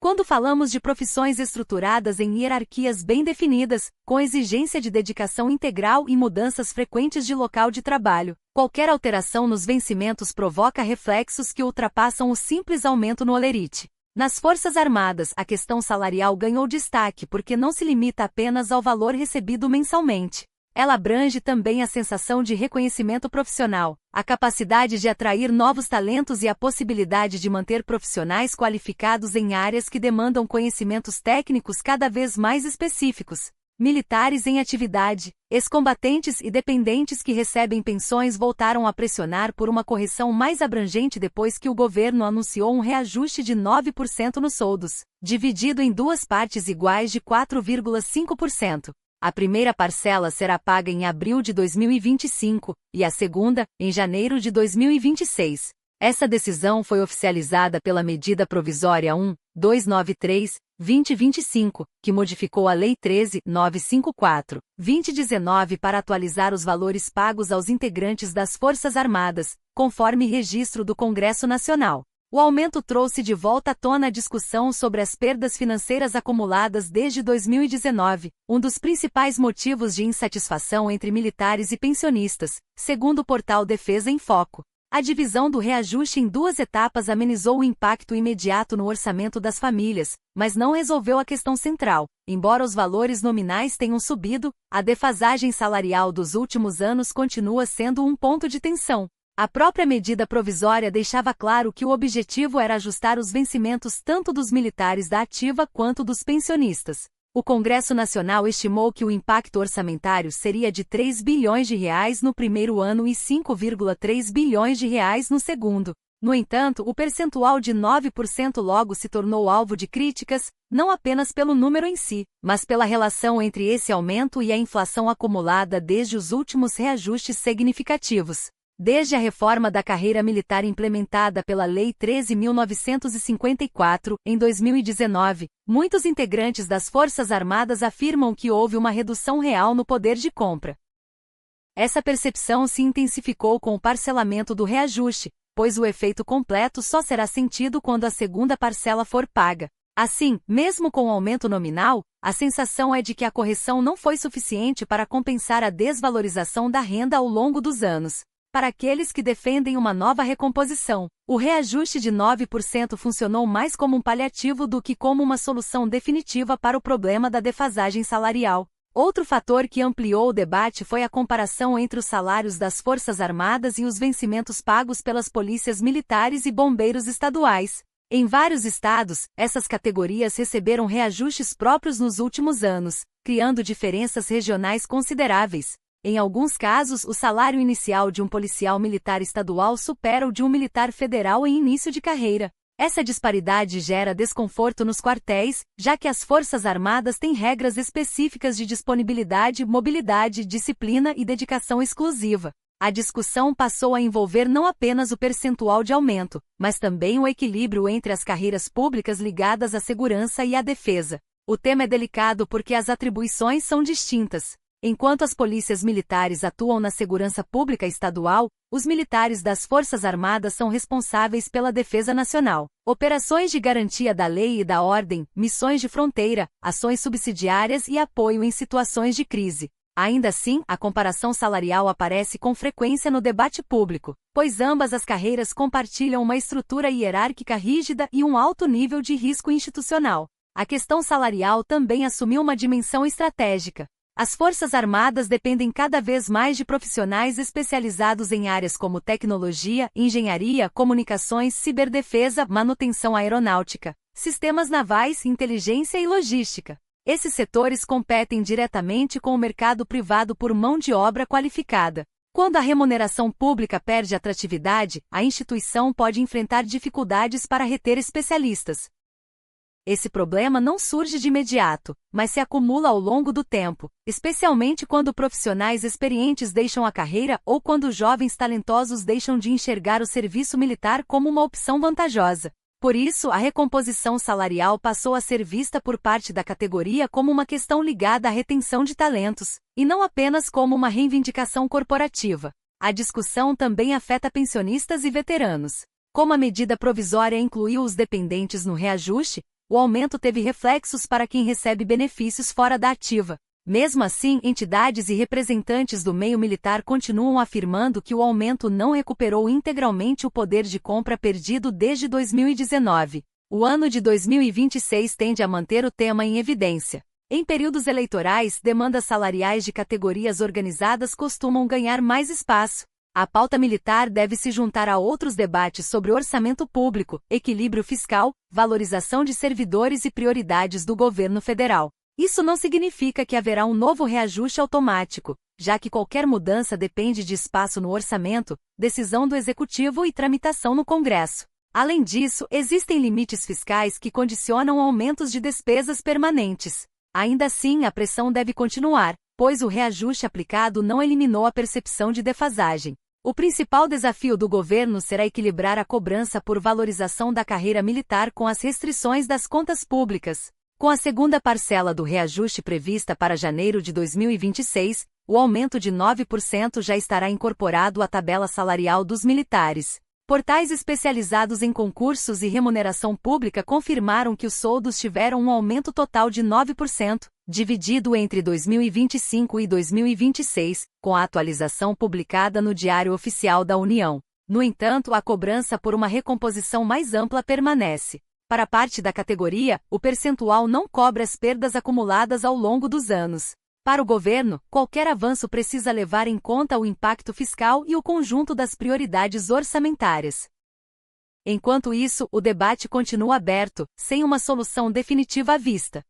Quando falamos de profissões estruturadas em hierarquias bem definidas, com exigência de dedicação integral e mudanças frequentes de local de trabalho, qualquer alteração nos vencimentos provoca reflexos que ultrapassam o simples aumento no holerite. Nas Forças Armadas, a questão salarial ganhou destaque porque não se limita apenas ao valor recebido mensalmente. Ela abrange também a sensação de reconhecimento profissional, a capacidade de atrair novos talentos e a possibilidade de manter profissionais qualificados em áreas que demandam conhecimentos técnicos cada vez mais específicos. Militares em atividade, ex-combatentes e dependentes que recebem pensões voltaram a pressionar por uma correção mais abrangente depois que o governo anunciou um reajuste de 9% nos soldos, dividido em duas partes iguais de 4,5%. A primeira parcela será paga em abril de 2025, e a segunda, em janeiro de 2026. Essa decisão foi oficializada pela Medida Provisória 1.293/2025, que modificou a Lei 13.954/2019 para atualizar os valores pagos aos integrantes das Forças Armadas, conforme registro do Congresso Nacional. O aumento trouxe de volta à tona a discussão sobre as perdas financeiras acumuladas desde 2019, um dos principais motivos de insatisfação entre militares e pensionistas, segundo o portal Defesa em Foco. A divisão do reajuste em duas etapas amenizou o impacto imediato no orçamento das famílias, mas não resolveu a questão central. Embora os valores nominais tenham subido, a defasagem salarial dos últimos anos continua sendo um ponto de tensão. A própria medida provisória deixava claro que o objetivo era ajustar os vencimentos tanto dos militares da ativa quanto dos pensionistas. O Congresso Nacional estimou que o impacto orçamentário seria de R$ 3 bilhões no primeiro ano e R$ 5,3 bilhões no segundo. No entanto, o percentual de 9% logo se tornou alvo de críticas, não apenas pelo número em si, mas pela relação entre esse aumento e a inflação acumulada desde os últimos reajustes significativos. Desde a reforma da carreira militar implementada pela Lei 13.954, em 2019, muitos integrantes das Forças Armadas afirmam que houve uma redução real no poder de compra. Essa percepção se intensificou com o parcelamento do reajuste, pois o efeito completo só será sentido quando a segunda parcela for paga. Assim, mesmo com o aumento nominal, a sensação é de que a correção não foi suficiente para compensar a desvalorização da renda ao longo dos anos. Para aqueles que defendem uma nova recomposição, o reajuste de 9% funcionou mais como um paliativo do que como uma solução definitiva para o problema da defasagem salarial. Outro fator que ampliou o debate foi a comparação entre os salários das Forças Armadas e os vencimentos pagos pelas polícias militares e bombeiros estaduais. Em vários estados, essas categorias receberam reajustes próprios nos últimos anos, criando diferenças regionais consideráveis. Em alguns casos, o salário inicial de um policial militar estadual supera o de um militar federal em início de carreira. Essa disparidade gera desconforto nos quartéis, já que as Forças Armadas têm regras específicas de disponibilidade, mobilidade, disciplina e dedicação exclusiva. A discussão passou a envolver não apenas o percentual de aumento, mas também o equilíbrio entre as carreiras públicas ligadas à segurança e à defesa. O tema é delicado porque as atribuições são distintas. Enquanto as polícias militares atuam na segurança pública estadual, os militares das Forças Armadas são responsáveis pela defesa nacional, operações de garantia da lei e da ordem, missões de fronteira, ações subsidiárias e apoio em situações de crise. Ainda assim, a comparação salarial aparece com frequência no debate público, pois ambas as carreiras compartilham uma estrutura hierárquica rígida e um alto nível de risco institucional. A questão salarial também assumiu uma dimensão estratégica. As Forças Armadas dependem cada vez mais de profissionais especializados em áreas como tecnologia, engenharia, comunicações, ciberdefesa, manutenção aeronáutica, sistemas navais, inteligência e logística. Esses setores competem diretamente com o mercado privado por mão de obra qualificada. Quando a remuneração pública perde atratividade, a instituição pode enfrentar dificuldades para reter especialistas. Esse problema não surge de imediato, mas se acumula ao longo do tempo, especialmente quando profissionais experientes deixam a carreira ou quando jovens talentosos deixam de enxergar o serviço militar como uma opção vantajosa. Por isso, a recomposição salarial passou a ser vista por parte da categoria como uma questão ligada à retenção de talentos, e não apenas como uma reivindicação corporativa. A discussão também afeta pensionistas e veteranos. Como a medida provisória incluiu os dependentes no reajuste, o aumento teve reflexos para quem recebe benefícios fora da ativa. Mesmo assim, entidades e representantes do meio militar continuam afirmando que o aumento não recuperou integralmente o poder de compra perdido desde 2019. O ano de 2026 tende a manter o tema em evidência. Em períodos eleitorais, demandas salariais de categorias organizadas costumam ganhar mais espaço. A pauta militar deve se juntar a outros debates sobre orçamento público, equilíbrio fiscal, valorização de servidores e prioridades do governo federal. Isso não significa que haverá um novo reajuste automático, já que qualquer mudança depende de espaço no orçamento, decisão do Executivo e tramitação no Congresso. Além disso, existem limites fiscais que condicionam aumentos de despesas permanentes. Ainda assim, a pressão deve continuar, pois o reajuste aplicado não eliminou a percepção de defasagem. O principal desafio do governo será equilibrar a cobrança por valorização da carreira militar com as restrições das contas públicas. Com a segunda parcela do reajuste prevista para janeiro de 2026, o aumento de 9% já estará incorporado à tabela salarial dos militares. Portais especializados em concursos e remuneração pública confirmaram que os soldos tiveram um aumento total de 9%, dividido entre 2025 e 2026, com a atualização publicada no Diário Oficial da União. No entanto, a cobrança por uma recomposição mais ampla permanece. Para parte da categoria, o percentual não cobre as perdas acumuladas ao longo dos anos. Para o governo, qualquer avanço precisa levar em conta o impacto fiscal e o conjunto das prioridades orçamentárias. Enquanto isso, o debate continua aberto, sem uma solução definitiva à vista.